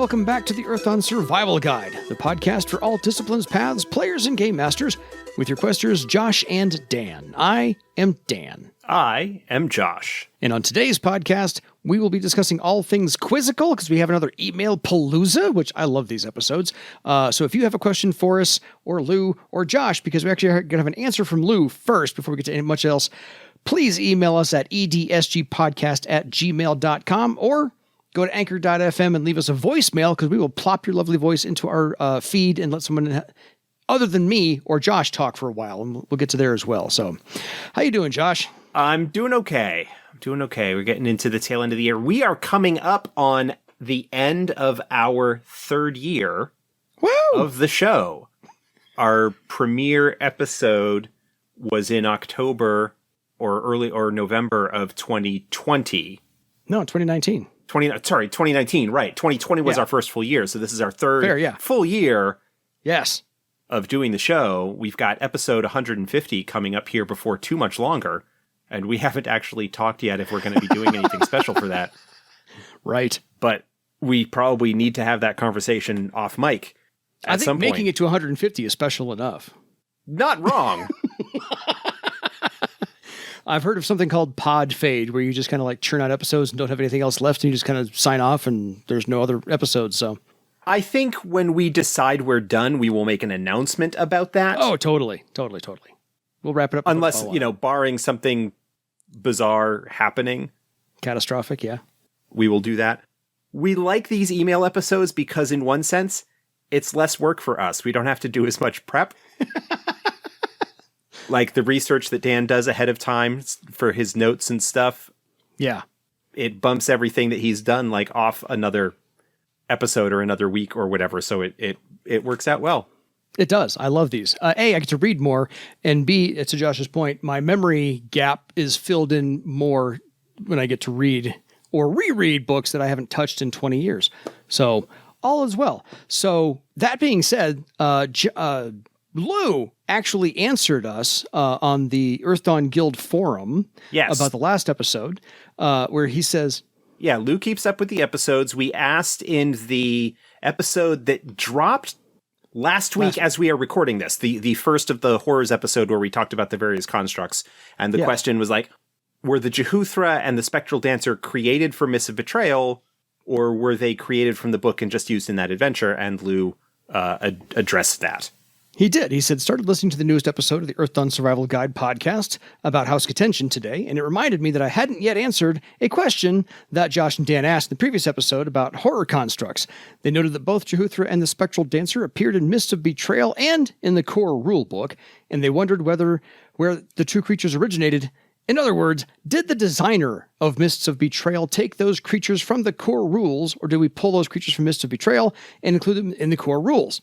welcome back to the Earthdawn Survival Guide, the podcast for all disciplines, paths, players, and game masters, with your questers Josh and Dan. I am Dan. I am Josh. And on today's podcast, we will be discussing all things quizzical, because we have another email palooza, which I love these episodes. So if you have a question for us, or Lou, or Josh, because we actually are going to have an answer from Lou first before we get to much else, please email us at edsgpodcast@gmail.com, or go to anchor.fm and leave us a voicemail, because we will plop your lovely voice into our feed and let someone other than me or Josh talk for a while, and we'll get to there as well. So how you doing, Josh? I'm doing okay. We're getting into the tail end of the year. We are coming up on the end of our third year of the show. Our premiere episode was in October or November of 2020. No, 2019. 2019, right. 2020 was our first full year, so this is our third full year of doing the show. We've got episode 150 coming up here before too much longer, and we haven't actually talked yet if we're going to be doing anything special for that. Right. But we probably need to have that conversation off mic at some point. I think making it to 150 is special enough. Not wrong. I've heard of something called pod fade, where you just kind of like churn out episodes and don't have anything else left, and you just kind of sign off and there's no other episodes. So I think when we decide we're done, we will make an announcement about that. Oh, totally. We'll wrap it up. Unless, barring something bizarre happening. Catastrophic, yeah. We will do that. We like these email episodes because in one sense, it's less work for us. We don't have to do as much prep. Like the research that Dan does ahead of time for his notes and stuff. Yeah. It bumps everything that he's done like off another episode or another week or whatever. So it works out well. It does. I love these. A, I get to read more, and B, to Josh's point, my memory gap is filled in more when I get to read or reread books that I haven't touched in 20 years. So all is well. So that being said, Lou actually answered us on the Earthdawn Guild forum about the last episode, where he says... Yeah, Lou keeps up with the episodes. We asked in the episode that dropped last week as we are recording this, the first of the horrors episode where we talked about the various constructs. And the question was like, were the Jehuthra and the Spectral Dancer created for Mists of Betrayal, or were they created from the book and just used in that adventure? And Lou addressed that. He did. He said, started listening to the newest episode of the Earthdawn Survival Guide podcast about House Contention today, and it reminded me that I hadn't yet answered a question that Josh and Dan asked in the previous episode about horror constructs. They noted that both Jehuthra and the Spectral Dancer appeared in Mists of Betrayal and in the core rulebook, and they wondered where the two creatures originated. In other words, did the designer of Mists of Betrayal take those creatures from the core rules, or did we pull those creatures from Mists of Betrayal and include them in the core rules?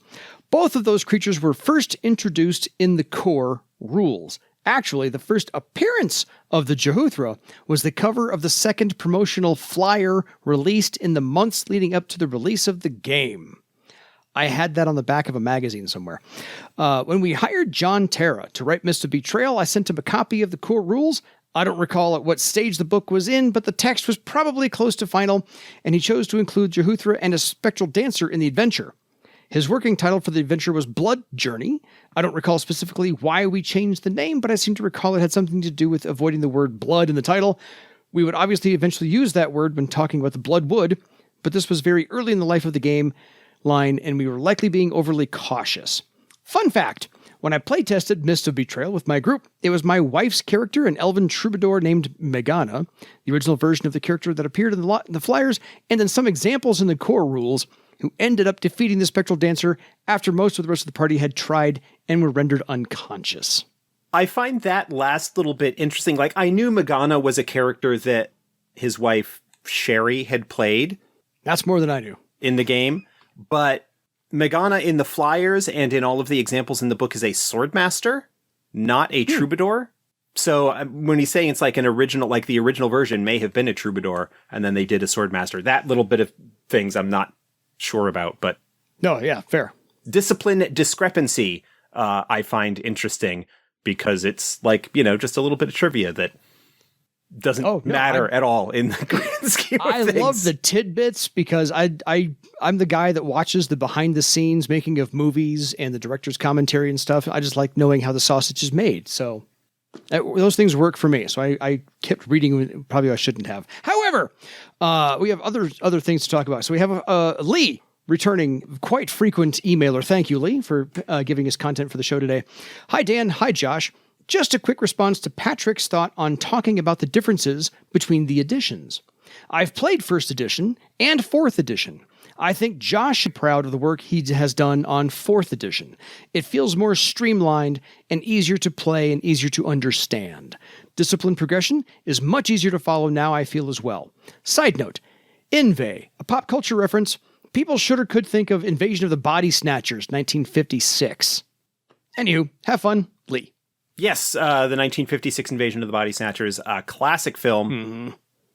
Both of those creatures were first introduced in the core rules. Actually, the first appearance of the Jehuthra was the cover of the second promotional flyer released in the months leading up to the release of the game. I had that on the back of a magazine somewhere. When we hired John Terra to write Mists of Betrayal, I sent him a copy of the core rules. I don't recall at what stage the book was in, but the text was probably close to final, and he chose to include Jehuthra and a Spectral Dancer in the adventure. His working title for the adventure was Blood Journey. I don't recall specifically why we changed the name, but I seem to recall it had something to do with avoiding the word blood in the title. We would obviously eventually use that word when talking about the Bloodwood, but this was very early in the life of the game line, and we were likely being overly cautious. Fun fact, when I playtested Mists of Betrayal with my group, it was my wife's character, an elven troubadour named Megana, the original version of the character that appeared in the flyers, and then some examples in the core rules, who ended up defeating the Spectral Dancer after most of the rest of the party had tried and were rendered unconscious. I find that last little bit interesting. Like, I knew Megana was a character that his wife, Sherry, had played. That's more than I knew. In the game. But Megana in the flyers and in all of the examples in the book is a swordmaster, not a troubadour. So when he's saying it's like an original, like the original version may have been a troubadour, and then they did a swordmaster. That little bit of things I'm not sure about, but no, yeah, fair. Discipline discrepancy, I find interesting because it's like, just a little bit of trivia that doesn't matter at all in the grand scheme of things. I love the tidbits because I'm the guy that watches the behind the scenes making of movies and the director's commentary and stuff. I just like knowing how the sausage is made. So those things work for me. So I kept reading. Probably I shouldn't have. However, we have other things to talk about. So we have Lee, returning quite frequent emailer. Thank you, Lee, for giving us content for the show today. Hi, Dan. Hi, Josh. Just a quick response to Patrick's thought on talking about the differences between the editions. I've played first edition and fourth edition. I think Josh is proud of the work he has done on fourth edition. It feels more streamlined and easier to play and easier to understand. Discipline progression is much easier to follow now, I feel, as well. Side note, Inve, a pop culture reference. People should or could think of Invasion of the Body Snatchers, 1956. Anywho, have fun, Lee. Yes, the 1956 Invasion of the Body Snatchers, a classic film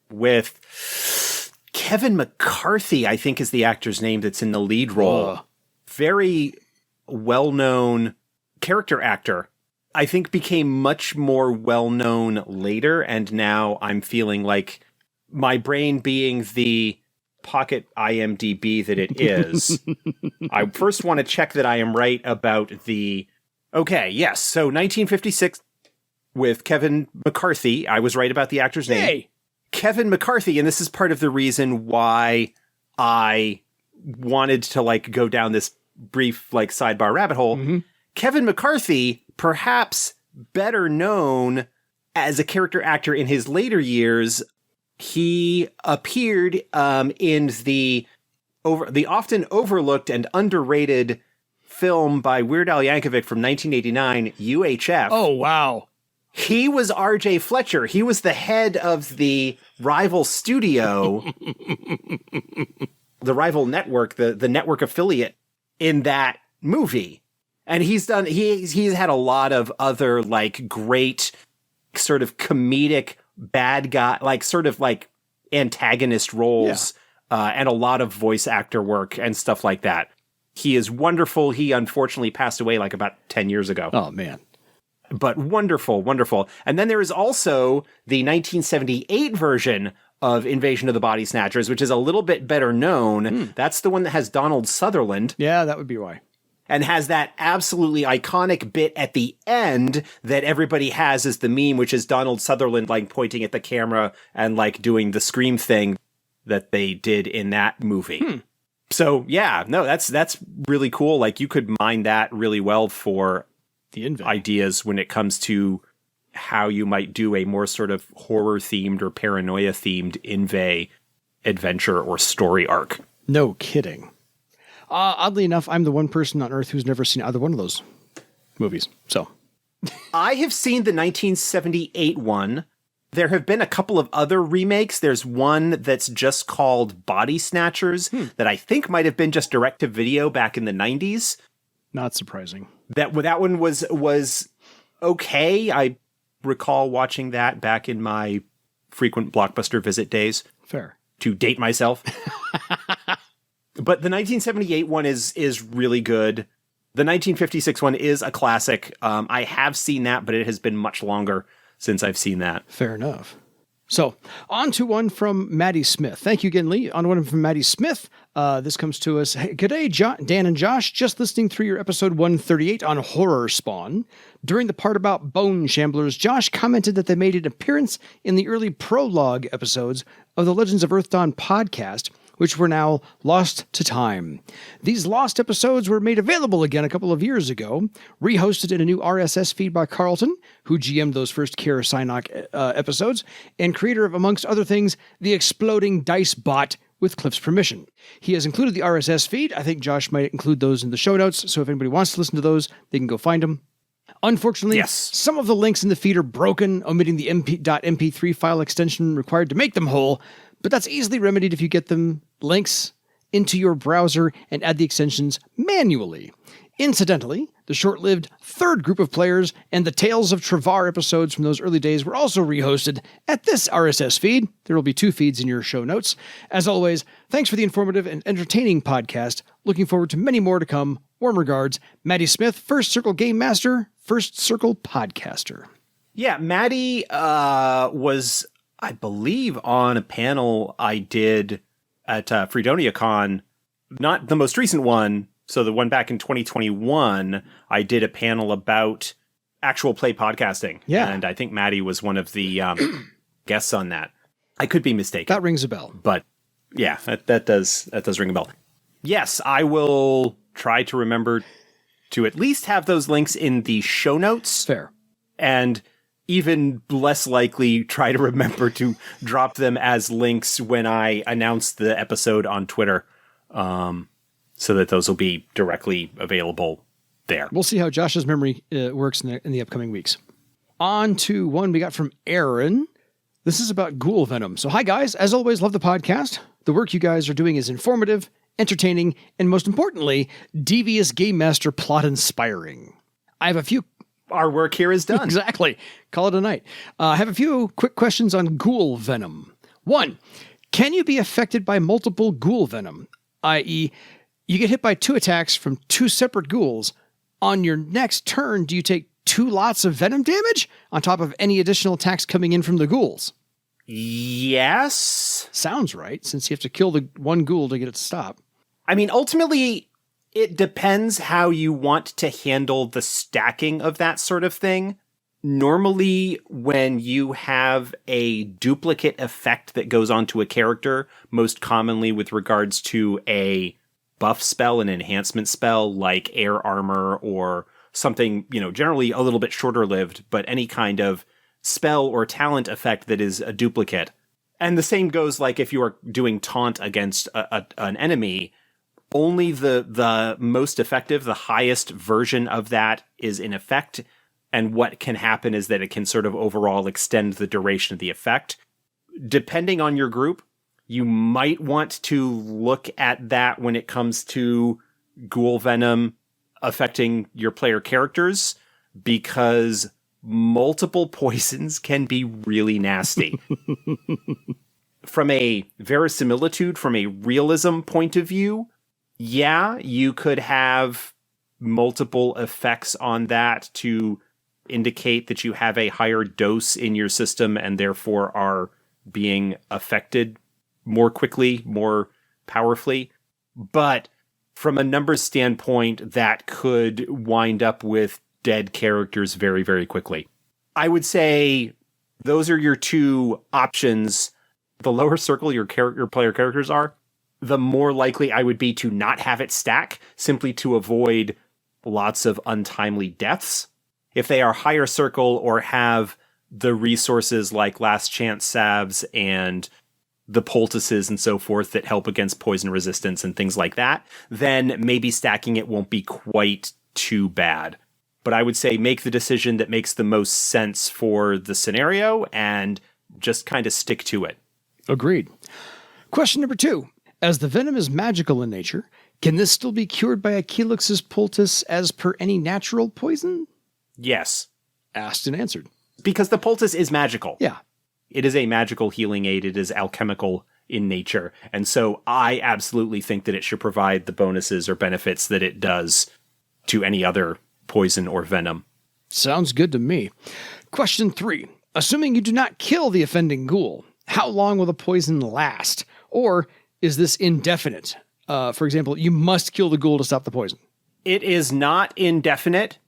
with Kevin McCarthy, I think is the actor's name that's in the lead role. Very well-known character actor. I think became much more well-known later, and now I'm feeling like my brain being the pocket IMDb that it is. I first want to check that I am right about the... Okay, yes. So 1956 with Kevin McCarthy. I was right about the actor's name. Hey. Kevin McCarthy, and this is part of the reason why I wanted to go down this brief sidebar rabbit hole. Mm-hmm. Kevin McCarthy, perhaps better known as a character actor in his later years, he appeared in the often overlooked and underrated film by Weird Al Yankovic from 1989, UHF. Oh, wow. He was R.J. Fletcher. He was the head of the rival studio, the rival network, the network affiliate in that movie. And he's had a lot of other great sort of comedic bad guy, sort of antagonist roles, and a lot of voice actor work and stuff like that. He is wonderful. He unfortunately passed away about 10 years ago. Oh, man. But wonderful, wonderful. And then there is also the 1978 version of Invasion of the Body Snatchers, which is a little bit better known. That's the one that has Donald Sutherland. Yeah, that would be why. And has that absolutely iconic bit at the end that everybody has as the meme, which is Donald Sutherland pointing at the camera and doing the scream thing that they did in that movie. So yeah, no, that's really cool. You could mine that really well for the ideas when it comes to how you might do a more sort of horror themed or paranoia themed Inve adventure or story arc. No kidding. Oddly enough, I'm the one person on Earth who's never seen either one of those movies. So I have seen the 1978 one. There have been a couple of other remakes. There's one that's just called Body Snatchers that I think might have been just direct-to-video back in the 90s. Not surprising. That one was okay. I recall watching that back in my frequent Blockbuster visit days. Fair. To date myself. But the 1978 one is really good. The 1956 one is a classic. I have seen that, but it has been much longer since I've seen that. Fair enough. So, on to one from Maddie Smith. Thank you again, Lee. On one from Maddie Smith. This comes to us. Hey, g'day, Dan and Josh. Just listening through your episode 138 on Horror Spawn. During the part about Bone Shamblers, Josh commented that they made an appearance in the early prologue episodes of the Legends of Earthdawn podcast, which were now lost to time. These lost episodes were made available again a couple of years ago, rehosted in a new RSS feed by Carlton, who GM'd those first Kira Synok episodes, and creator of, amongst other things, the Exploding Dice Bot with Cliff's permission. He has included the RSS feed. I think Josh might include those in the show notes, so if anybody wants to listen to those, they can go find them. Unfortunately, some of the links in the feed are broken, omitting the .mp3 file extension required to make them whole, but that's easily remedied if you get them links into your browser and add the extensions manually. Incidentally, the short-lived third group of players and the Tales of Travar episodes from those early days were also rehosted at this RSS feed. There will be 2 feeds in your show notes. As always, thanks for the informative and entertaining podcast. Looking forward to many more to come. Warm regards, Maddie Smith, First Circle Game Master, First Circle Podcaster. Yeah, Maddie was I believe on a panel I did at FreedoniaCon, not the most recent one, so the one back in 2021, I did a panel about actual play podcasting. Yeah. And I think Maddie was one of the guests on that. I could be mistaken. That rings a bell. But yeah, that does ring a bell. Yes, I will try to remember to at least have those links in the show notes. Fair. And even less likely try to remember to drop them as links when I announce the episode on Twitter, so that those will be directly available there. We'll see how Josh's memory works in the upcoming weeks. On to one we got from Aaron. This is about ghoul venom. So hi guys, as always, love the podcast. The work you guys are doing is informative, entertaining, and most importantly, devious game master plot inspiring. I have a few... Our work here is done. Exactly. Call it a night. I have a few quick questions on ghoul venom. 1, can you be affected by multiple ghoul venom? I.e., you get hit by 2 attacks from 2 separate ghouls. On your next turn, do you take 2 lots of venom damage on top of any additional attacks coming in from the ghouls? Yes. Sounds right, since you have to kill the one ghoul to get it to stop. I mean, ultimately, it depends how you want to handle the stacking of that sort of thing. Normally, when you have a duplicate effect that goes onto a character, most commonly with regards to a buff spell, an enhancement spell like air armor or something, generally a little bit shorter lived, but any kind of spell or talent effect that is a duplicate. And the same goes like if you are doing taunt against an enemy, only the most effective, the highest version of that is in effect. And what can happen is that it can sort of overall extend the duration of the effect. Depending on your group, you might want to look at that when it comes to ghoul venom affecting your player characters, because multiple poisons can be really nasty. From a verisimilitude, from a realism point of view, yeah, you could have multiple effects on that to indicate that you have a higher dose in your system and therefore are being affected more quickly, more powerfully. But from a numbers standpoint, that could wind up with dead characters very, very quickly. I would say those are your 2 options. The lower circle your player characters are, the more likely I would be to not have it stack, simply to avoid lots of untimely deaths. If they are higher circle or have the resources like last chance salves and the poultices and so forth that help against poison resistance and things like that, then maybe stacking it won't be quite too bad. But I would say make the decision that makes the most sense for the scenario and just kind of stick to it. Agreed. Question number 2. As the venom is magical in nature, can this still be cured by a Calyx's poultice as per any natural poison? Yes. Asked and answered. Because the poultice is magical. Yeah. It is a magical healing aid. It is alchemical in nature. And so I absolutely think that it should provide the bonuses or benefits that it does to any other poison or venom. Sounds good to me. Question 3. Assuming you do not kill the offending ghoul, how long will the poison last? Or is this indefinite? For example, you must kill the ghoul to stop the poison. It is not indefinite.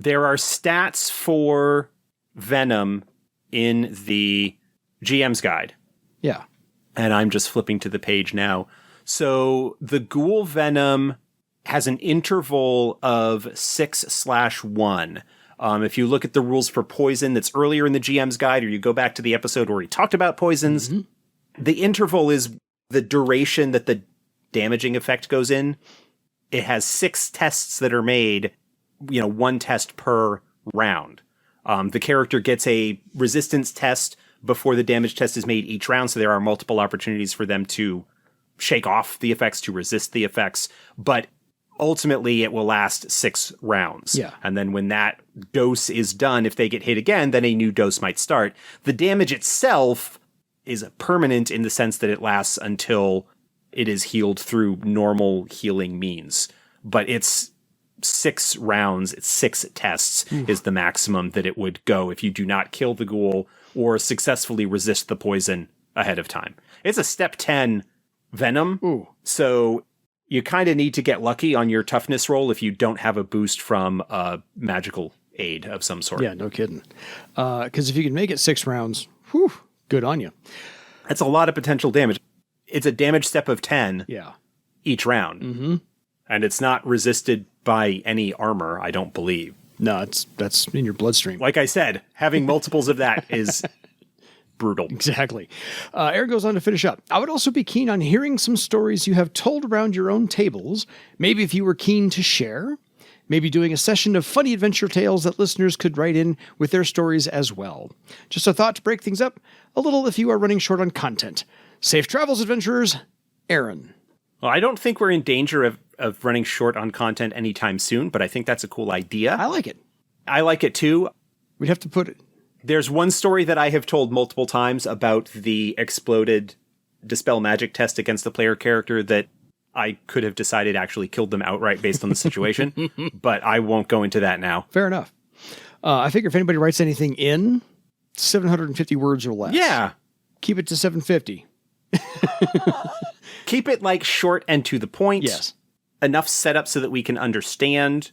There are stats for venom in the GM's guide. Yeah. And I'm just flipping to the page now. So the ghoul venom has an interval of 6/1. If you look at the rules for poison that's earlier in the GM's guide, or you go back to the episode where he talked about poisons, the interval is the duration that the damaging effect goes in. It has 6 tests that are made, 1 test per round. The character gets a resistance test before the damage test is made each round, so there are multiple opportunities for them to shake off the effects, to resist the effects, but ultimately it will last 6 rounds. Yeah. And then when that dose is done, if they get hit again, then a new dose might start. The damage itself is permanent in the sense that it lasts until it is healed through normal healing means. But it's 6 rounds, 6 tests is the maximum that it would go if you do not kill the ghoul or successfully resist the poison ahead of time. It's a step 10 venom, so you kind of need to get lucky on your toughness roll if you don't have a boost from a magical aid of some sort. Yeah, no kidding. Because if you can make it 6 rounds, good on you. That's a lot of potential damage. It's a damage step of 10 each round. Mm-hmm. And it's not resisted by any armor, I don't believe. No, that's in your bloodstream. Like I said, having multiples of that is brutal. Exactly. Aaron goes on to finish up. I would also be keen on hearing some stories you have told around your own tables. Maybe if you were keen to share. Maybe doing a session of funny adventure tales that listeners could write in with their stories as well. Just a thought to break things up a little if you are running short on content. Safe travels, adventurers. Aaron. Well, I don't think we're in danger of running short on content anytime soon, but I think that's a cool idea. I like it. I like it too. We'd have to put it. There's one story that I have told multiple times about the exploded Dispel Magic test against the player character that I could have decided actually killed them outright based on the situation, but I won't go into that now. Fair enough. I figure if anybody writes anything in, 750 words or less. Yeah. Keep it to 750. Keep it like short and to the point. Yes. Enough setup so that we can understand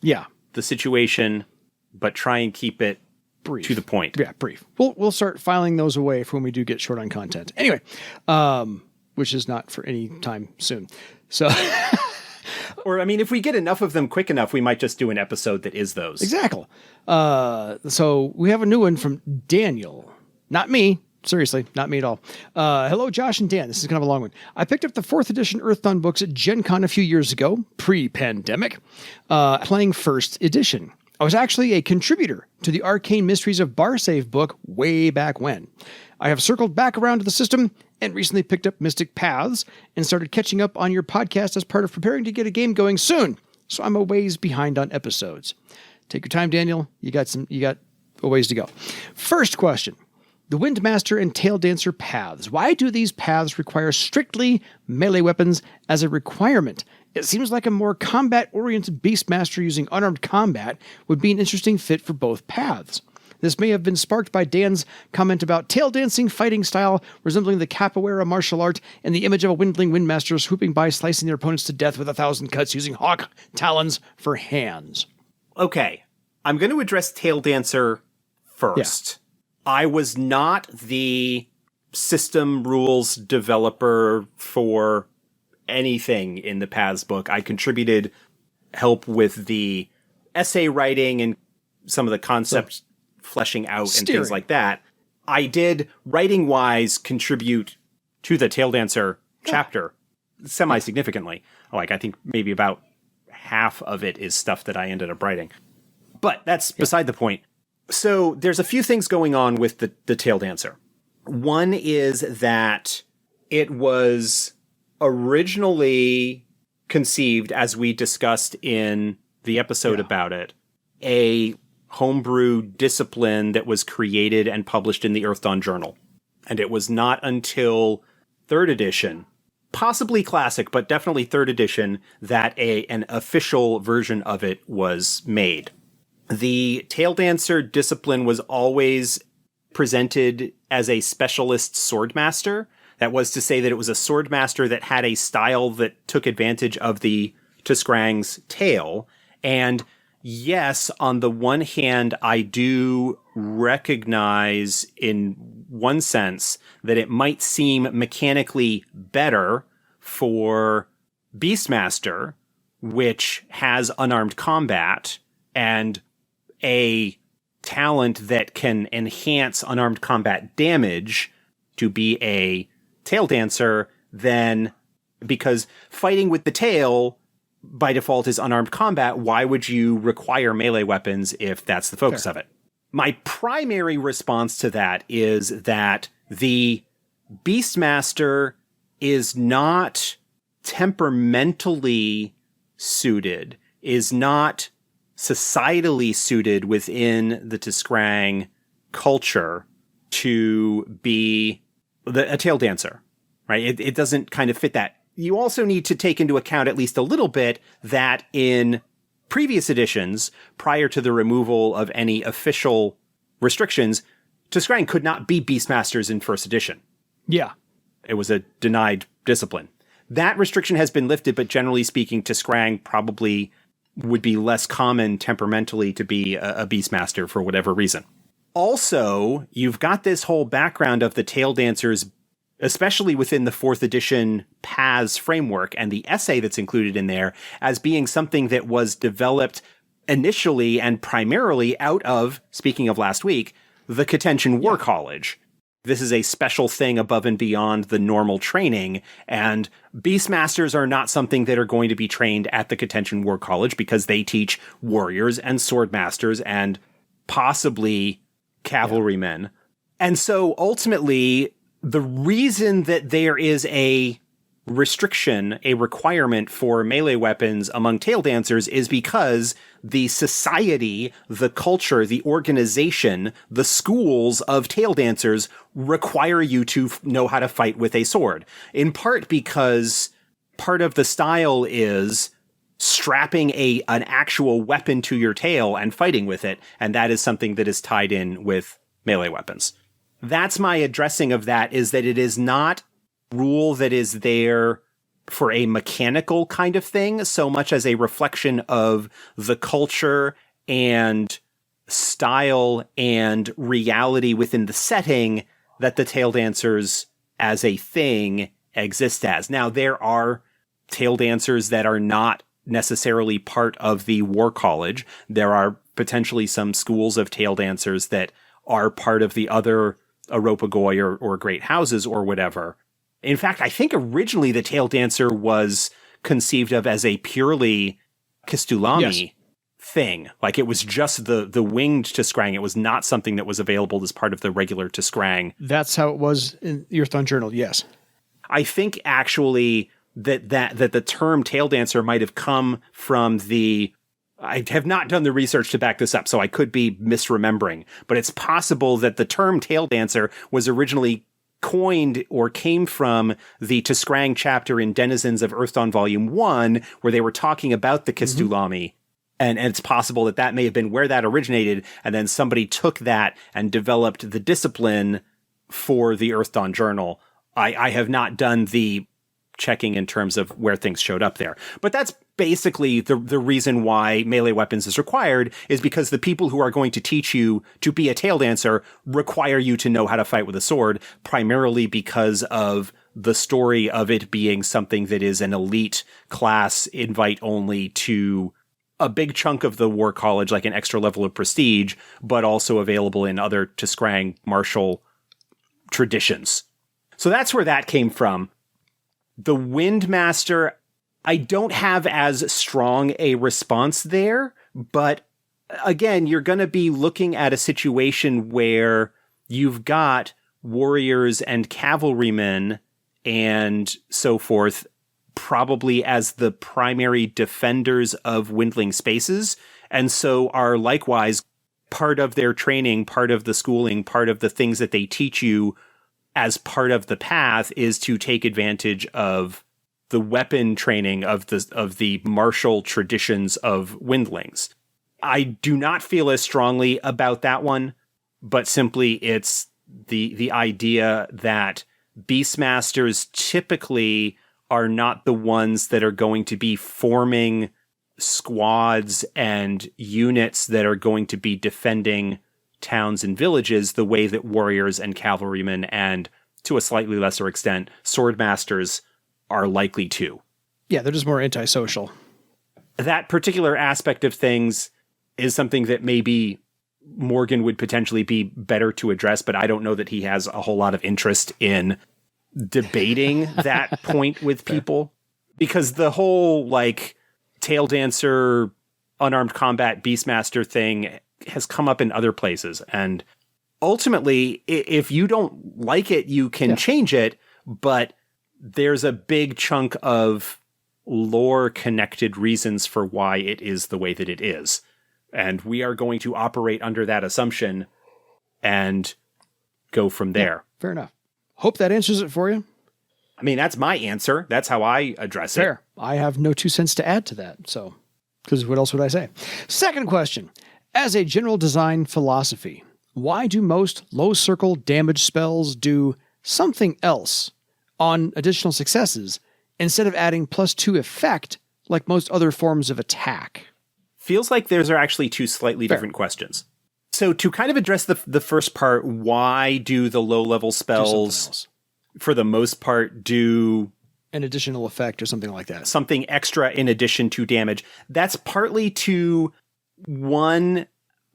the situation, but try and keep it brief. To the point. Yeah, brief. We'll start filing those away for when we do get short on content. Anyway, which is not for any time soon. So, or I mean, if we get enough of them quick enough, we might just do an episode that is those. Exactly. So we have a new one from Daniel. Not me. Seriously, not me at all. Hello, Josh and Dan. This is kind of a long one. I picked up the 4th edition Earthdawn books at Gen Con a few years ago, pre-pandemic, playing 1st edition. I was actually a contributor to the Arcane Mysteries of Barsave book way back when. I have circled back around to the system and recently picked up Mystic Paths and started catching up on your podcast as part of preparing to get a game going soon. So I'm a ways behind on episodes. Take your time, Daniel. You got a ways to go. First question. The Windmaster and Tail Dancer paths. Why do these paths require strictly melee weapons as a requirement? It seems like a more combat-oriented Beastmaster using unarmed combat would be an interesting fit for both paths. This may have been sparked by Dan's comment about tail dancing fighting style resembling the capoeira martial art and the image of a windling Windmaster swooping by slicing their opponents to death with 1,000 cuts using hawk talons for hands. Okay, I'm going to address Tail Dancer first. Yeah. I was not the system rules developer for anything in the Paths book. I contributed help with the essay writing and some of the concept fleshing out and things like that. I did, writing-wise, contribute to the Tail Dancer chapter semi-significantly. Like, I think maybe about half of it is stuff that I ended up writing. But that's beside the point. So there's a few things going on with the Tail Dancer. One is that it was originally conceived, as we discussed in the episode about it, a homebrew discipline that was created and published in the Earthdawn Journal. And it was not until 3rd edition, possibly classic, but definitely 3rd edition, that an official version of it was made. The Tail Dancer discipline was always presented as a specialist swordmaster. That was to say that it was a swordmaster that had a style that took advantage of the Tuskrang's tail. And yes, on the one hand, I do recognize in one sense that it might seem mechanically better for Beastmaster, which has unarmed combat and a talent that can enhance unarmed combat damage, to be a Tail Dancer, then because fighting with the tail by default is unarmed combat, why would you require melee weapons if that's the focus of it? My primary response to that is that the Beastmaster is not temperamentally suited, is not societally suited within the Tuskrang culture to be a Tail Dancer, right? It doesn't kind of fit that. You also need to take into account at least a little bit that in previous editions, prior to the removal of any official restrictions, Tiskrang could not be Beastmasters in first edition. Yeah. It was a denied discipline. That restriction has been lifted, but generally speaking, Tiskrang probably would be less common temperamentally to be a Beastmaster for whatever reason. Also, you've got this whole background of the Tail Dancers, especially within the 4th edition paths framework and the essay that's included in there, as being something that was developed initially and primarily out of, speaking of last week, the Katention War College. This is a special thing above and beyond the normal training, and Beastmasters are not something that are going to be trained at the Katention War College because they teach warriors and swordmasters and possibly cavalrymen. And so ultimately, the reason that there is a restriction, a requirement for melee weapons among Tail Dancers is because the society, the culture, the organization, the schools of Tail Dancers require you to know how to fight with a sword. In part because part of the style is strapping an actual weapon to your tail and fighting with it, and that is something that is tied in with melee weapons. That's my addressing of that, is that it is not rule that is there for a mechanical kind of thing so much as a reflection of the culture and style and reality within the setting that the Tail Dancers as a thing exist as. Now, there are Tail Dancers that are not necessarily part of the War College. There are potentially some schools of Tail Dancers that are part of the other Aropagoi or Great Houses or whatever. In fact, I think originally the Tail Dancer was conceived of as a purely Kistulami thing. Like, it was just the winged Tiskrang. It was not something that was available as part of the regular Tiskrang. That's how it was in the Earthdawn Journal, yes. I think actually that the term Tail Dancer might have come from I have not done the research to back this up, so I could be misremembering, but it's possible that the term Tail Dancer was originally coined or came from the Tiskrang chapter in Denizens of Earthdawn Volume 1, where they were talking about the Kistulami. And it's possible that may have been where that originated, and then somebody took that and developed the discipline for the Earthdawn Journal. I have not done the checking in terms of where things showed up there. But that's basically the reason why melee weapons is required, is because the people who are going to teach you to be a Tail Dancer require you to know how to fight with a sword, primarily because of the story of it being something that is an elite class, invite only to a big chunk of the War College, like an extra level of prestige, but also available in other Tiskrang martial traditions. So that's where that came from. The Windmaster, I don't have as strong a response there, but again, you're going to be looking at a situation where you've got warriors and cavalrymen and so forth, probably as the primary defenders of Windling spaces, and so are likewise part of their training, part of the schooling, part of the things that they teach you as part of the path is to take advantage of the weapon training of the martial traditions of Windlings. I do not feel as strongly about that one, but simply it's the idea that Beastmasters typically are not the ones that are going to be forming squads and units that are going to be defending towns and villages the way that warriors and cavalrymen and, to a slightly lesser extent, swordmasters are likely to. Yeah, they're just more antisocial. That particular aspect of things is something that maybe Morgan would potentially be better to address, but I don't know that he has a whole lot of interest in debating that point with people, because the whole, like, Tail Dancer, unarmed combat, Beastmaster thing has come up in other places. And ultimately, if you don't like it, you can change it, but there's a big chunk of lore-connected reasons for why it is the way that it is. And we are going to operate under that assumption and go from there. Yeah, fair enough. Hope that answers it for you. I mean, that's my answer. That's how I address it. Fair. I have no 2 cents to add to that, so Because what else would I say? Second question. As a general design philosophy, why do most low circle damage spells do something else on additional successes instead of adding +2 effect like most other forms of attack? Feels like those are actually two slightly different questions. So to kind of address the first part, why do the low-level spells, for the most part, do an additional effect or something like that? Something extra in addition to damage. That's partly to, one,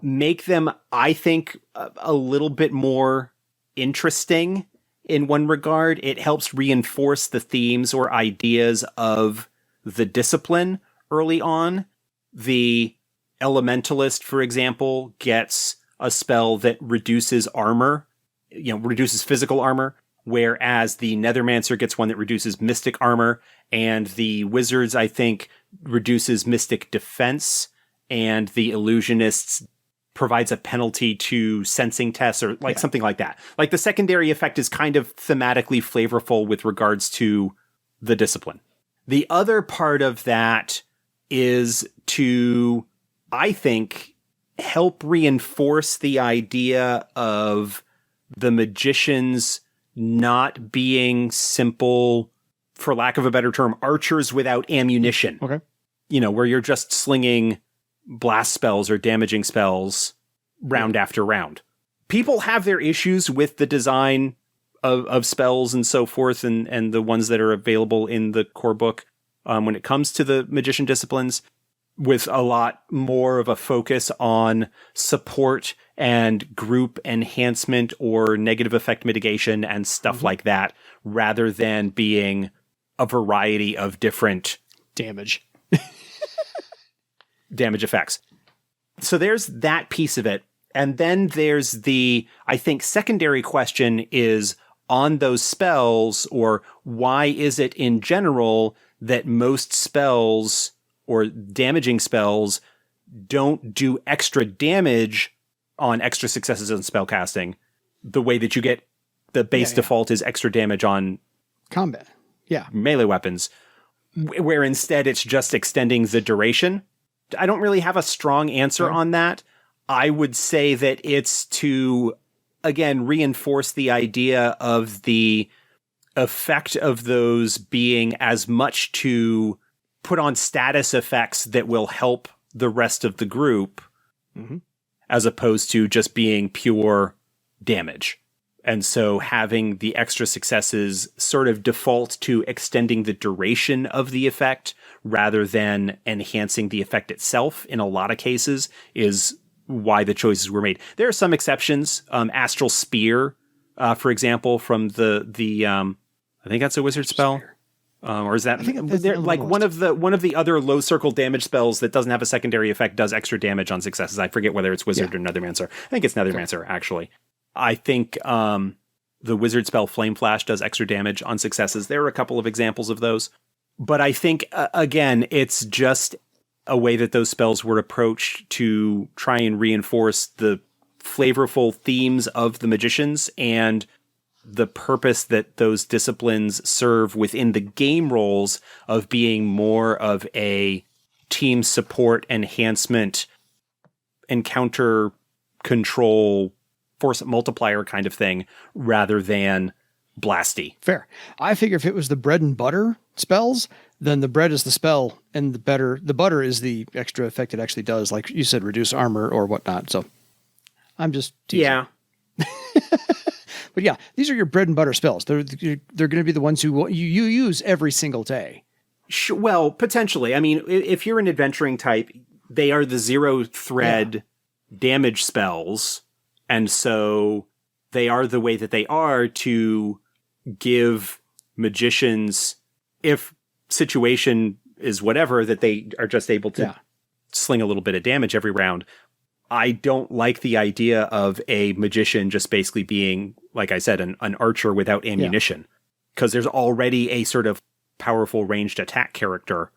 make them, I think, a little bit more interesting in one regard. It helps reinforce the themes or ideas of the discipline early on. The Elementalist, for example, gets a spell that reduces armor, reduces physical armor, whereas the Nethermancer gets one that reduces mystic armor, and the Wizards, I think, reduces mystic defense, and the Illusionists provides a penalty to sensing tests or something like that. Like the secondary effect is kind of thematically flavorful with regards to the discipline. The other part of that is to, I think, help reinforce the idea of the magicians not being simple, for lack of a better term, archers without ammunition. Okay. Where you're just slinging blast spells or damaging spells round after round. People have their issues with the design of spells and so forth, and the ones that are available in the core book when it comes to the magician disciplines, with a lot more of a focus on support and group enhancement or negative effect mitigation and stuff like that, rather than being a variety of different damage effects. So there's that piece of it. And then there's the, I think, secondary question is on those spells, or why is it in general that most spells or damaging spells don't do extra damage on extra successes on spellcasting the way that you get the base default is extra damage on combat. Yeah. Melee weapons, where instead it's just extending the duration. I don't really have a strong answer on that. I would say that it's to, again, reinforce the idea of the effect of those being as much to put on status effects that will help the rest of the group, as opposed to just being pure damage. And so having the extra successes sort of default to extending the duration of the effect rather than enhancing the effect itself in a lot of cases is why the choices were made. There are some exceptions. Astral Spear, for example, from the I think that's a wizard spell. Or is that like one of the other low circle damage spells that doesn't have a secondary effect does extra damage on successes. I forget whether it's wizard or Nethermancer. I think it's Nethermancer, actually. I think the wizard spell Flame Flash does extra damage on successes. There are a couple of examples of those. But I think, again, it's just a way that those spells were approached to try and reinforce the flavorful themes of the magicians and the purpose that those disciplines serve within the game roles of being more of a team support, enhancement, encounter control, force multiplier kind of thing, rather than blasty. Fair. I figure if it was the bread and butter spells, then the bread is the spell and the butter is the extra effect it actually does. Like you said, reduce armor or whatnot. So I'm just teasing. Yeah. But yeah, these are your bread and butter spells. They're going to be the ones who you use every single day. Well, potentially. I mean, if you're an adventuring type, they are the zero thread damage spells. And so they are the way that they are to give magicians, if situation is whatever, that they are just able to sling a little bit of damage every round. I don't like the idea of a magician just basically being, like I said, an archer without ammunition, because there's already a sort of powerful ranged attack character.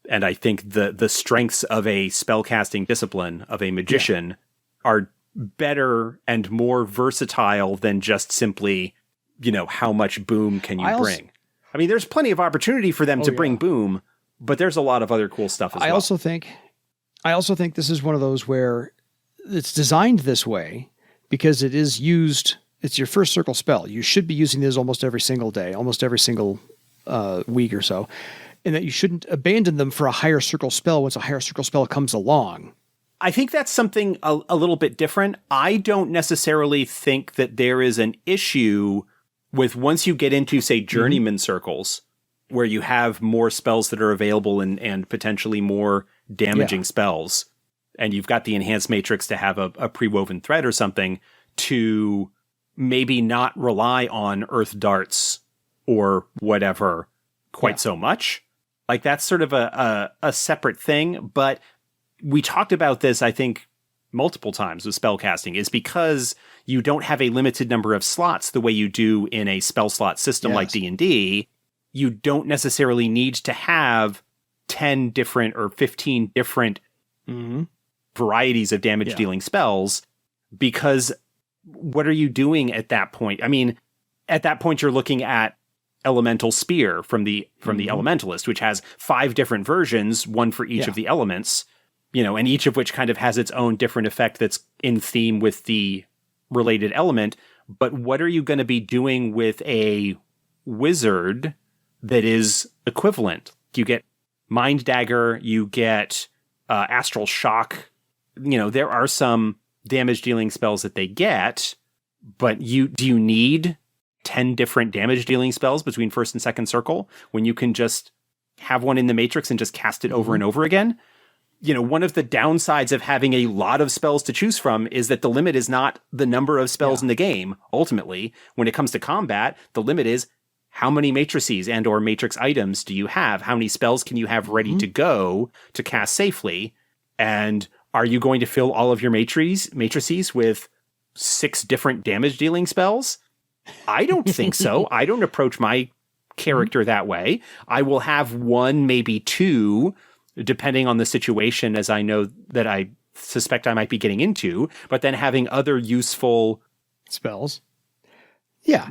And I think the strengths of a spellcasting discipline of a magician are better and more versatile than just simply, how much boom can you bring? I mean, there's plenty of opportunity for them to bring boom, But there's a lot of other cool stuff as well. I also think this is one of those where it's designed this way because it is used. It's your first circle spell. You should be using this almost every single day, almost every single week or so, and that you shouldn't abandon them for a higher circle spell once a higher circle spell comes along. I think that's something a little bit different. I don't necessarily think that there is an issue with once you get into, say, journeyman circles, where you have more spells that are available and potentially more damaging spells, and you've got the enhanced matrix to have a pre-woven thread or something to maybe not rely on earth darts or whatever quite so much. Like, that's sort of a separate thing, but we talked about this, I think, multiple times with spellcasting, is because you don't have a limited number of slots the way you do in a spell slot system like D&D, you don't necessarily need to have 10 different or 15 different varieties of damage-dealing spells, because what are you doing at that point? I mean, at that point, you're looking at Elemental Spear from the Elementalist, which has 5 different versions, one for each of the elements, you know, and each of which kind of has its own different effect that's in theme with the related element. But what are you going to be doing with a wizard that is equivalent? You get Mind Dagger, you get Astral Shock. You know, there are some damage-dealing spells that they get, but do you need 10 different damage-dealing spells between first and second circle when you can just have one in the Matrix and just cast it over and over again? You know, one of the downsides of having a lot of spells to choose from is that the limit is not the number of spells in the game. Ultimately, when it comes to combat, the limit is how many matrices and or matrix items do you have? How many spells can you have ready to go to cast safely? And are you going to fill all of your matrices with 6 different damage-dealing spells? I don't think so. I don't approach my character that way. I will have 1, maybe 2, depending on the situation, as I know that I suspect I might be getting into, but then having other useful spells.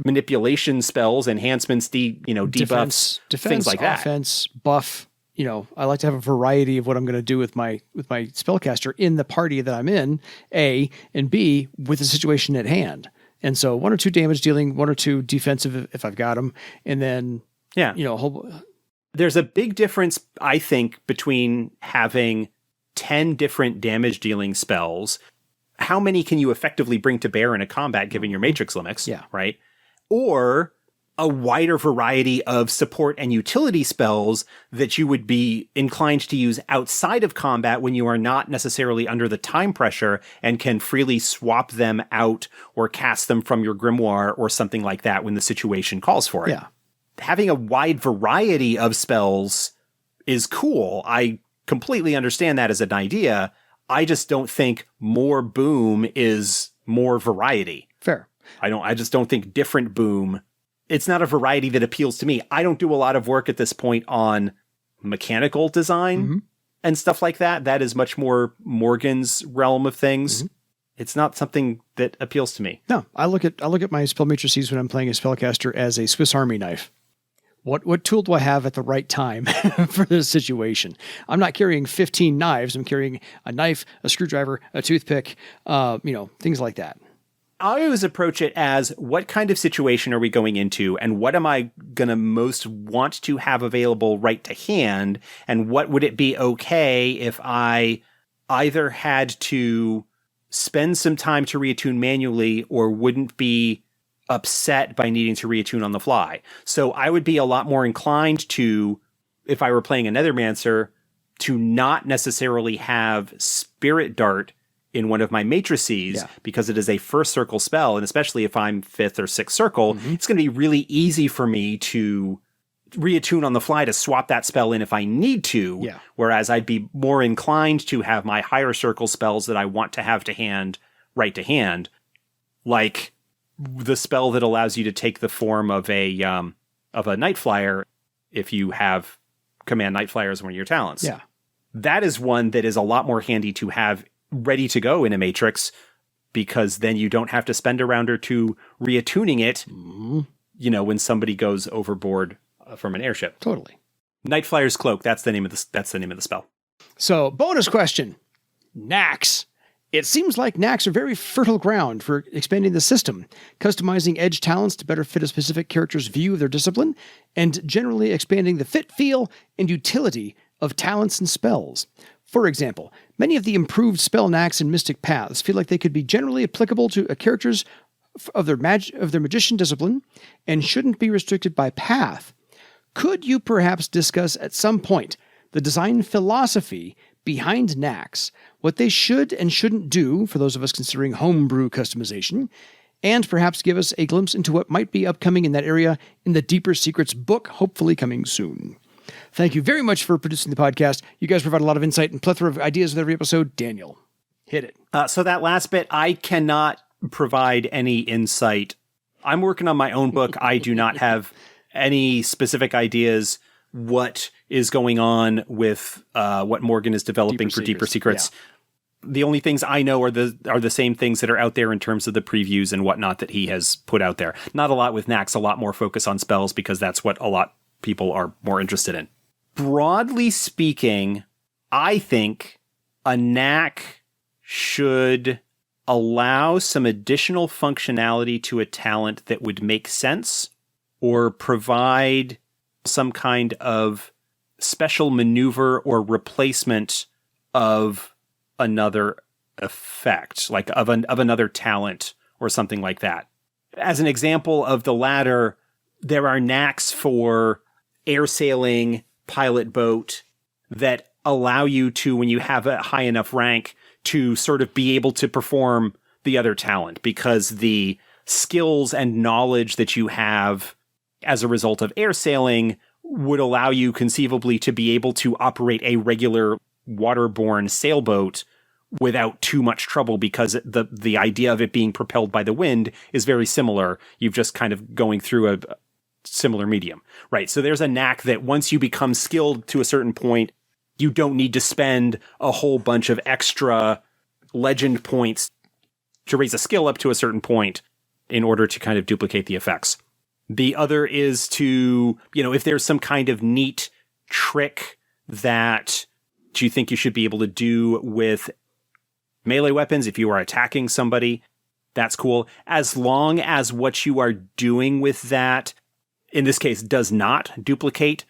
Manipulation spells, enhancements, debuffs, defense, things like that. Offense, buff. You know, I like to have a variety of what I'm going to do with my spellcaster in the party that I'm in, A, and B, with the situation at hand. And so 1 or 2 damage dealing, 1 or 2 defensive if I've got them, and then you know, there's a big difference, I think, between having 10 different damage dealing spells. How many can you effectively bring to bear in a combat given your matrix limits? Right? Or a wider variety of support and utility spells that you would be inclined to use outside of combat when you are not necessarily under the time pressure and can freely swap them out or cast them from your grimoire or something like that when the situation calls for it. Having a wide variety of spells is cool. I completely understand that as an idea. I just don't think more boom is more variety. Fair. I just don't think different boom. It's not a variety that appeals to me. I don't do a lot of work at this point on mechanical design and stuff like that. That is much more Morgan's realm of things. It's not something that appeals to me. No, I look at my spell matrices when I'm playing a spellcaster as a Swiss Army knife. What tool do I have at the right time for this situation? I'm not carrying 15 knives. I'm carrying a knife, a screwdriver, a toothpick, things like that. I always approach it as, what kind of situation are we going into, and what am I going to most want to have available right to hand, and what would it be okay if I either had to spend some time to reattune manually or wouldn't be upset by needing to reattune on the fly. So I would be a lot more inclined to, if I were playing a Nethermancer, to not necessarily have Spirit Dart in one of my matrices because it is a first circle spell. And especially if I'm 5th or 6th circle, it's going to be really easy for me to reattune on the fly to swap that spell in if I need to. Whereas I'd be more inclined to have my higher circle spells that I want to have to hand right to hand, like the spell that allows you to take the form of a Night Flyer if you have command Night Flyer as one of your talents. That is one that is a lot more handy to have ready to go in a matrix, because then you don't have to spend a round or 2 reattuning it, when somebody goes overboard from an airship. Totally. Nightflyer's Cloak. That's the name of the spell. So, bonus question. Knacks. It seems like knacks are very fertile ground for expanding the system, customizing edge talents to better fit a specific character's view of their discipline, and generally expanding the fit, feel, and utility of talents and spells. For example, many of the improved spell knacks in Mystic Paths feel like they could be generally applicable to a character's of their magician discipline and shouldn't be restricted by path. Could you perhaps discuss at some point the design philosophy behind knacks, what they should and shouldn't do for those of us considering homebrew customization, and perhaps give us a glimpse into what might be upcoming in that area in the Deeper Secrets book, hopefully coming soon? Thank you very much for producing the podcast. You guys provide a lot of insight and plethora of ideas with every episode. Daniel, hit it. So that last bit, I cannot provide any insight. I'm working on my own book. I do not have any specific ideas what is going on with what Morgan is developing for Deeper Secrets. Yeah. The only things I know are the same things that are out there in terms of the previews and whatnot that he has put out there. Not a lot with knacks, a lot more focus on spells because that's what a lot of people are more interested in. Broadly speaking, I think a knack should allow some additional functionality to a talent that would make sense or provide some kind of special maneuver or replacement of another effect, like of another talent or something like that. As an example of the latter, there are knacks for air sailing, pilot boat that allow you to, when you have a high enough rank, to sort of be able to perform the other talent because the skills and knowledge that you have as a result of air sailing would allow you conceivably to be able to operate a regular waterborne sailboat without too much trouble because the idea of it being propelled by the wind is very similar. You've just kind of going through a similar medium, right? So there's a knack that once you become skilled to a certain point, you don't need to spend a whole bunch of extra legend points to raise a skill up to a certain point in order to kind of duplicate the effects. The other is to, if there's some kind of neat trick that you think you should be able to do with melee weapons, if you are attacking somebody, that's cool. As long as what you are doing with that, in this case, does not duplicate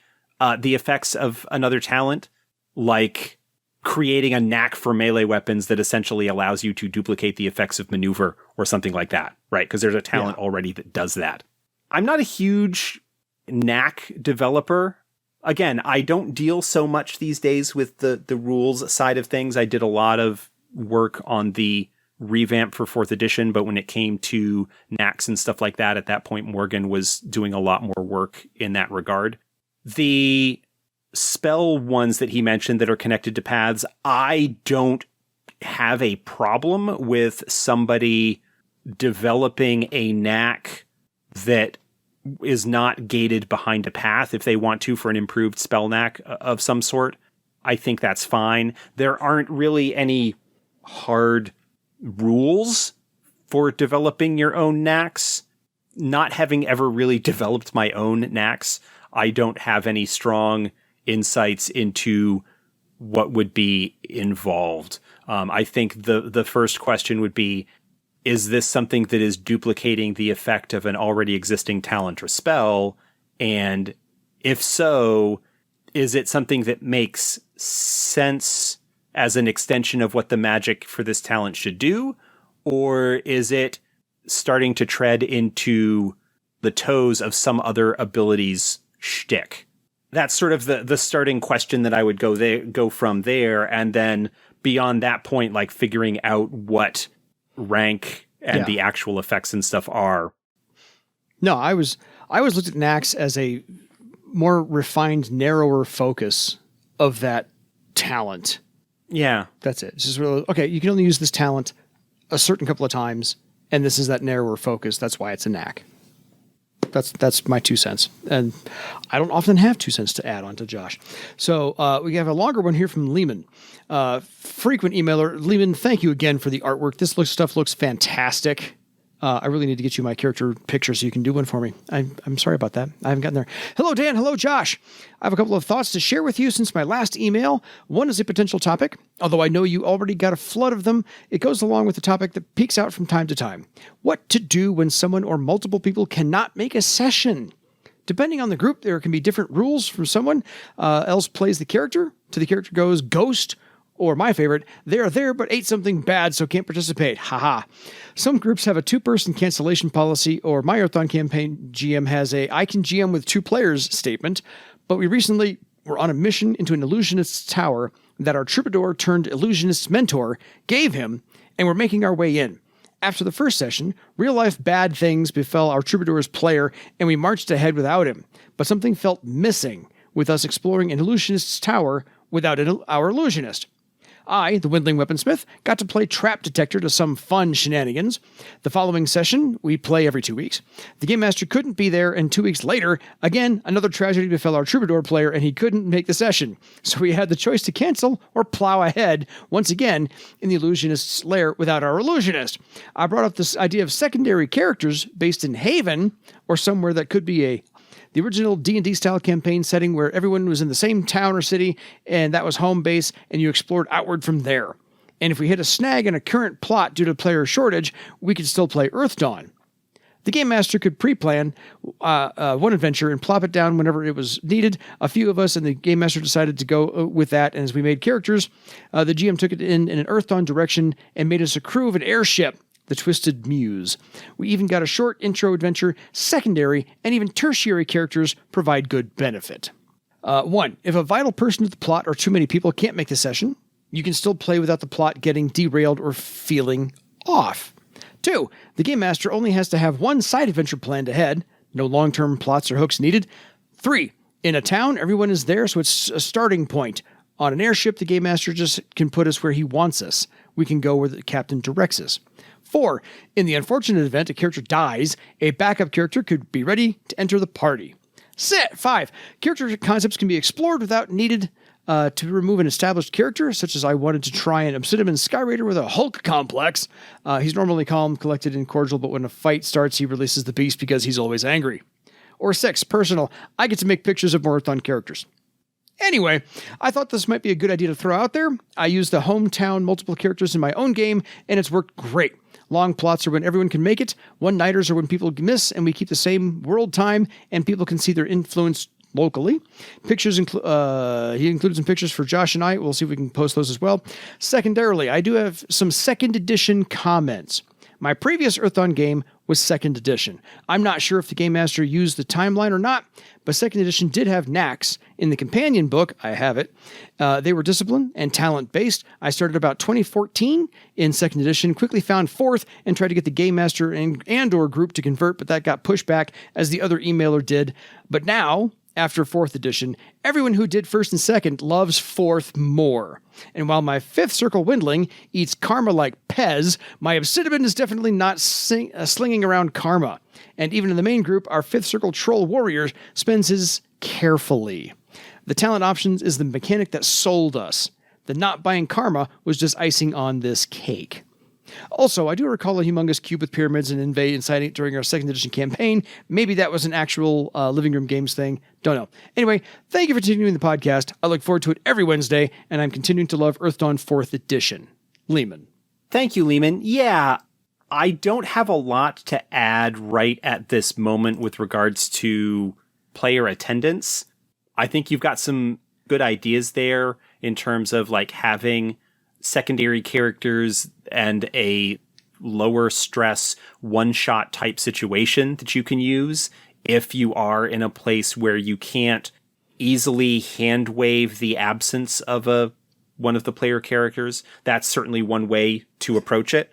the effects of another talent, like creating a knack for melee weapons that essentially allows you to duplicate the effects of maneuver or something like that, right? Because there's a talent already that does that. I'm not a huge knack developer. Again, I don't deal so much these days with the rules side of things. I did a lot of work on the revamp for 4th edition, but when it came to knacks and stuff like that, at that point, Morgan was doing a lot more work in that regard. The spell ones that he mentioned that are connected to paths, I don't have a problem with somebody developing a knack that is not gated behind a path if they want to for an improved spell knack of some sort. I think that's fine. There aren't really any hard rules for developing your own knacks. Not having ever really developed my own knacks, I don't have any strong insights into what would be involved. I think the first question would be, is this something that is duplicating the effect of an already existing talent or spell? And if so, is it something that makes sense as an extension of what the magic for this talent should do? Or is it starting to tread into the toes of some other ability's shtick? That's sort of the starting question that I would go from there. And then beyond that point, like figuring out what rank and the actual effects and stuff are. No, I was looked at knacks as a more refined, narrower focus of that talent. Yeah. That's it. It's just really, okay, you can only use this talent a certain couple of times, and this is that narrower focus. That's why it's a knack. That's my 2 cents. And I don't often have 2 cents to add on to Josh. So we have a longer one here from Lehman. Frequent emailer. Lehman, thank you again for the artwork. This stuff looks fantastic. I really need to get you my character picture so you can do one for me. I'm sorry about that. I haven't gotten there. Hello, Dan. Hello, Josh. I have a couple of thoughts to share with you since my last email. One is a potential topic. Although I know you already got a flood of them, it goes along with the topic that peeks out from time to time. What to do when someone or multiple people cannot make a session? Depending on the group, there can be different rules from someone else plays the character, to the character goes ghost, or my favorite, they are there but ate something bad so can't participate. Haha. Some groups have a 2-person cancellation policy, or my Earthdawn campaign GM has a I can GM with 2 players statement, but we recently were on a mission into an illusionist's tower that our troubadour turned illusionist's mentor gave him, and we're making our way in. After the first session, real-life bad things befell our troubadour's player, and we marched ahead without him, but something felt missing with us exploring an illusionist's tower without our illusionist. I, the Windling Weaponsmith, got to play Trap Detector to some fun shenanigans. The following session, we play every 2 weeks. The Game Master couldn't be there, and 2 weeks later, again, another tragedy befell our Troubadour player, and he couldn't make the session. So we had the choice to cancel or plow ahead, once again, in the Illusionist's lair without our Illusionist. I brought up this idea of secondary characters based in Haven, or somewhere that could be the original D&D style campaign setting where everyone was in the same town or city, and that was home base, and you explored outward from there. And if we hit a snag in a current plot due to player shortage, we could still play Earthdawn. The Game Master could pre-plan one adventure and plop it down whenever it was needed. A few of us and the Game Master decided to go with that, and as we made characters, the GM took it in an Earthdawn direction and made us a crew of an airship, the Twisted Muse. We even got a short intro adventure, secondary, and even tertiary characters provide good benefit. 1. If a vital person to the plot or too many people can't make the session, you can still play without the plot getting derailed or feeling off. 2. The Game Master only has to have one side adventure planned ahead, no long-term plots or hooks needed. 3. In a town, everyone is there, so it's a starting point. On an airship, the Game Master just can put us where he wants us. We can go where the captain directs us. 4. In the unfortunate event a character dies, a backup character could be ready to enter the party. 5. Character concepts can be explored without needed to remove an established character, such as I wanted to try an Obsidian Skyraider with a Hulk complex. He's normally calm, collected, and cordial, but when a fight starts, he releases the beast because he's always angry. Or 6. Personal. I get to make pictures of more Earthdawn characters. Anyway, I thought this might be a good idea to throw out there. I used the hometown multiple characters in my own game, and it's worked great. Long plots are when everyone can make it. One-nighters are when people miss, and we keep the same world time, and people can see their influence locally. Pictures he included some pictures for Josh and I. We'll see if we can post those as well. Secondarily, I do have some second edition comments. My previous Earthdawn game was second edition. I'm not sure if the Game Master used the timeline or not, but second edition did have knacks. In the companion book, I have it. They were discipline and talent-based. I started about 2014 in second edition, quickly found fourth, and tried to get the Game Master and or group to convert, but that got pushed back as the other emailer did. But now, after 4th edition, everyone who did 1st and 2nd loves 4th more. And while my 5th Circle Windling eats karma like Pez, my Obsidian is definitely not slinging around karma. And even in the main group, our 5th Circle Troll Warrior spends his carefully. The talent options is the mechanic that sold us. The not buying karma was just icing on this cake. Also, I do recall a humongous cube with pyramids and invade inside it during our 2nd edition campaign. Maybe that was an actual Living Room Games thing. Don't know. Anyway, thank you for continuing the podcast. I look forward to it every Wednesday, and I'm continuing to love Earthdawn 4th edition. Lehman. Thank you, Lehman. Yeah, I don't have a lot to add right at this moment with regards to player attendance. I think you've got some good ideas there in terms of like having secondary characters and a lower stress one-shot type situation that you can use if you are in a place where you can't easily hand wave the absence of one of the player characters. That's certainly one way to approach it.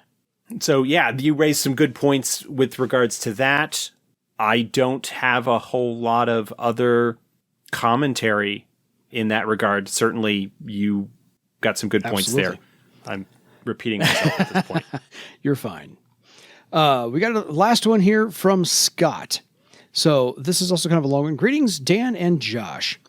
So yeah, you raised some good points with regards to that. I don't have a whole lot of other commentary in that regard. Certainly you got some good points there. I'm repeating myself at this point. You're fine. We got a last one here from Scott. So this is also kind of a long one. Greetings, Dan and Josh.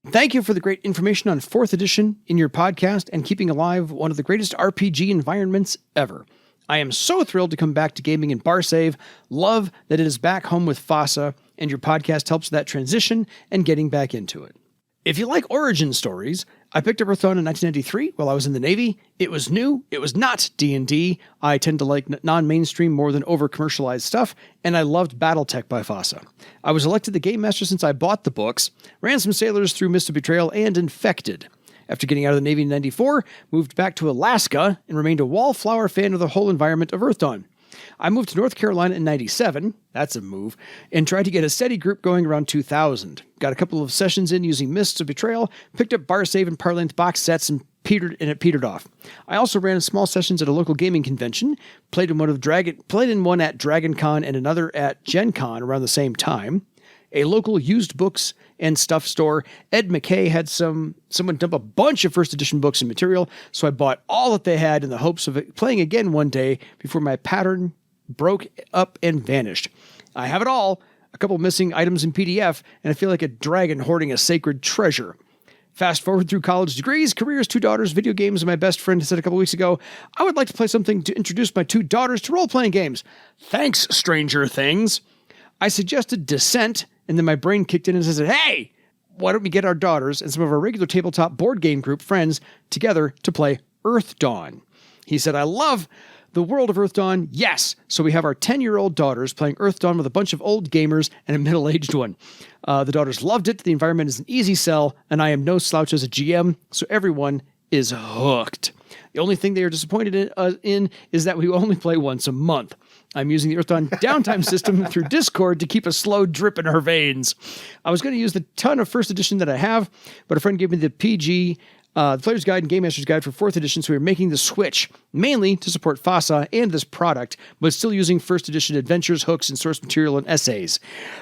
Thank you for the great information on 4th edition in your podcast and keeping alive one of the greatest RPG environments ever. I am so thrilled to come back to gaming in Bar Save. Love that it is back home with FASA, and your podcast helps that transition and getting back into it. If you like origin stories, I picked up Earthdawn in 1993 while I was in the Navy. It was new. It was not D&D. I tend to like non-mainstream more than over-commercialized stuff, and I loved Battletech by FASA. I was elected the Game Master since I bought the books, ran some sailors through Mists of Betrayal, and Infected. After getting out of the Navy in 94, moved back to Alaska and remained a wallflower fan of the whole environment of Earthdawn. I moved to North Carolina in 97, that's a move, and tried to get a steady group going around 2000. Got a couple of sessions in using Mists of Betrayal, picked up Bar Save and Parlance box sets, and it petered off. I also ran small sessions at a local gaming convention, played in one at Dragon Con and another at Gen Con around the same time. A local used books and stuff store, Ed McKay, had someone dump a bunch of first edition books and material, so I bought all that they had in the hopes of playing again one day before my pattern broke up and vanished. I have it all, a couple missing items in PDF, and I feel like a dragon hoarding a sacred treasure. Fast forward through college degrees, careers, 2 daughters, video games, and my best friend said a couple weeks ago, I would like to play something to introduce my 2 daughters to role-playing games. Thanks, Stranger Things. I suggested Descent, and then my brain kicked in and said, hey, why don't we get our daughters and some of our regular tabletop board game group friends together to play Earthdawn? He said, I love the world of Earthdawn. Yes. So we have our 10-year-old daughters playing Earthdawn with a bunch of old gamers and a middle-aged one. The daughters loved it. The environment is an easy sell, and I am no slouch as a GM, so everyone is hooked. The only thing they are disappointed in is that we only play once a month. I'm using the Earthdawn downtime system through Discord to keep a slow drip in her veins. I was going to use the ton of first edition that I have, but a friend gave me the PG, the Player's Guide and Game Master's Guide for 4th edition, so we're making the switch, mainly to support FASA and this product, but still using first edition adventures, hooks, and source material and essays.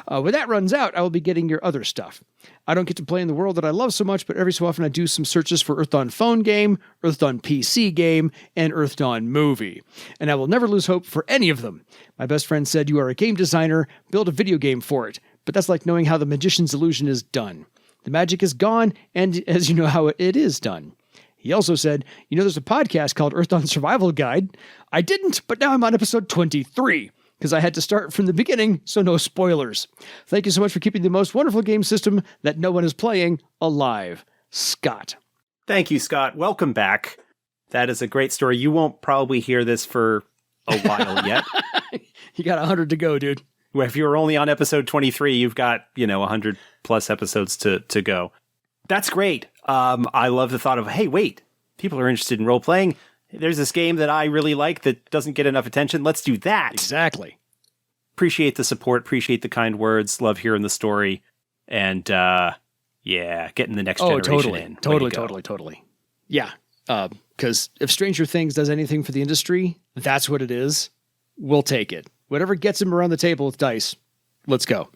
When that runs out, I will be getting your other stuff. I don't get to play in the world that I love so much, but every so often I do some searches for Earthdawn phone game, Earthdawn PC game, and Earthdawn movie. And I will never lose hope for any of them. My best friend said, you are a game designer, build a video game for it. But that's like knowing how the magician's illusion is done. The magic is gone, and as you know how it is done. He also said, there's a podcast called Earthdawn Survival Guide. I didn't, but now I'm on episode 23. Because I had to start from the beginning, so no spoilers. Thank you so much for keeping the most wonderful game system that no one is playing alive. Scott. Thank you, Scott. Welcome back. That is a great story. You won't probably hear this for a while yet. You got 100 to go, dude. If you're only on episode 23, you've got, 100 plus episodes to go. That's great. I love the thought of, hey, wait, people are interested in role-playing. There's this game that I really like that doesn't get enough attention. Let's do that. Exactly. Appreciate the support. Appreciate the kind words. Love hearing the story. And, getting the next generation in. Totally. Yeah. Because if Stranger Things does anything for the industry, that's what it is. We'll take it. Whatever gets him around the table with dice, let's go.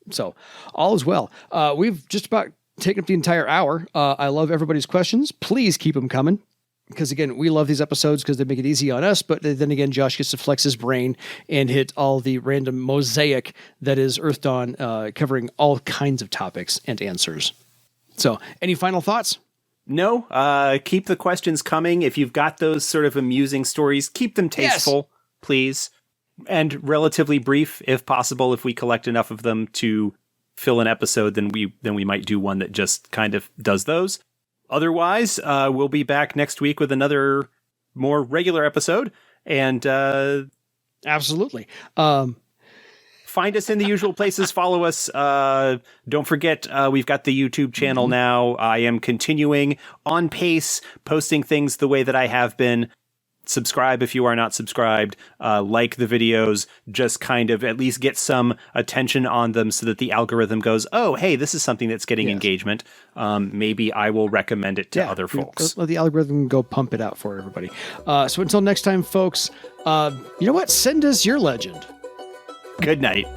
So, all is well. We've just about taken up the entire hour. I love everybody's questions. Please keep them coming. Because, again, we love these episodes because they make it easy on us. But then again, Josh gets to flex his brain and hit all the random mosaic that is Earthdawn, covering all kinds of topics and answers. So, any final thoughts? No. Keep the questions coming. If you've got those sort of amusing stories, keep them tasteful, please. And relatively brief, if possible. If we collect enough of them to fill an episode, then we might do one that just kind of does those. Otherwise, we'll be back next week with another more regular episode. And absolutely. Find us in the usual places. Follow us. Don't forget, we've got the YouTube channel now. I am continuing on pace, posting things the way that I have been. Subscribe if you are not subscribed. Like the videos. Just kind of at least get some attention on them so that the algorithm goes, oh, hey, this is something that's getting engagement. Maybe I will recommend it to other folks. Let the algorithm go pump it out for everybody. So until next time, folks, you know what? Send us your legend. Good night.